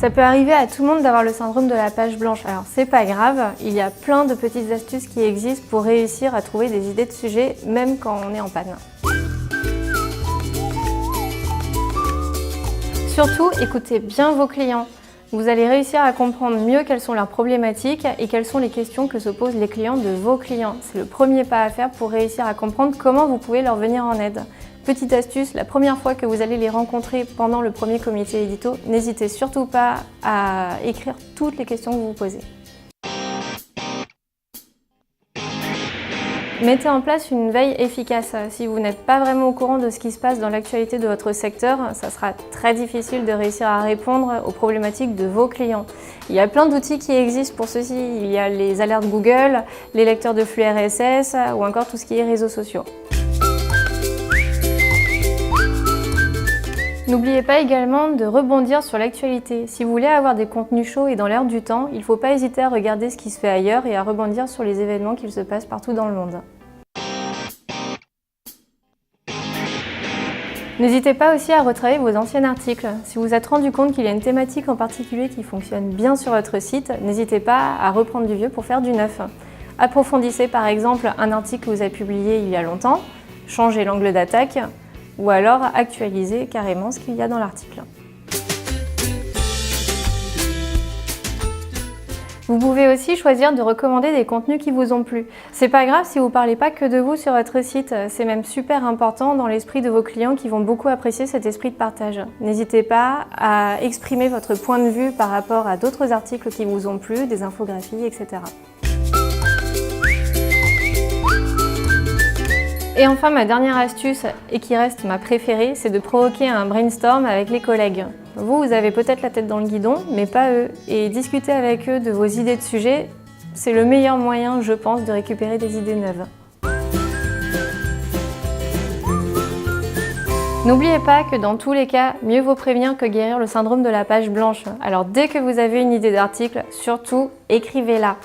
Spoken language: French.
Ça peut arriver à tout le monde d'avoir le syndrome de la page blanche. Alors c'est pas grave, il y a plein de petites astuces qui existent pour réussir à trouver des idées de sujets, même quand on est en panne. Surtout, écoutez bien vos clients. Vous allez réussir à comprendre mieux quelles sont leurs problématiques et quelles sont les questions que se posent les clients de vos clients. C'est le premier pas à faire pour réussir à comprendre comment vous pouvez leur venir en aide. Petite astuce, la première fois que vous allez les rencontrer pendant le premier comité édito, n'hésitez surtout pas à écrire toutes les questions que vous vous posez. Mettez en place une veille efficace. Si vous n'êtes pas vraiment au courant de ce qui se passe dans l'actualité de votre secteur, ça sera très difficile de réussir à répondre aux problématiques de vos clients. Il y a plein d'outils qui existent pour ceci. Il y a les alertes Google, les lecteurs de flux RSS ou encore tout ce qui est réseaux sociaux. N'oubliez pas également de rebondir sur l'actualité. Si vous voulez avoir des contenus chauds et dans l'air du temps, il ne faut pas hésiter à regarder ce qui se fait ailleurs et à rebondir sur les événements qui se passent partout dans le monde. N'hésitez pas aussi à retravailler vos anciens articles. Si vous vous êtes rendu compte qu'il y a une thématique en particulier qui fonctionne bien sur votre site, n'hésitez pas à reprendre du vieux pour faire du neuf. Approfondissez par exemple un article que vous avez publié il y a longtemps, changez l'angle d'attaque, ou alors actualiser carrément ce qu'il y a dans l'article. Vous pouvez aussi choisir de recommander des contenus qui vous ont plu. C'est pas grave si vous ne parlez pas que de vous sur votre site, c'est même super important dans l'esprit de vos clients qui vont beaucoup apprécier cet esprit de partage. N'hésitez pas à exprimer votre point de vue par rapport à d'autres articles qui vous ont plu, des infographies, etc. Et enfin, ma dernière astuce, et qui reste ma préférée, c'est de provoquer un brainstorm avec les collègues. Vous avez peut-être la tête dans le guidon, mais pas eux. Et discuter avec eux de vos idées de sujets, c'est le meilleur moyen, je pense, de récupérer des idées neuves. N'oubliez pas que dans tous les cas, mieux vaut prévenir que guérir le syndrome de la page blanche. Alors dès que vous avez une idée d'article, surtout, écrivez-la.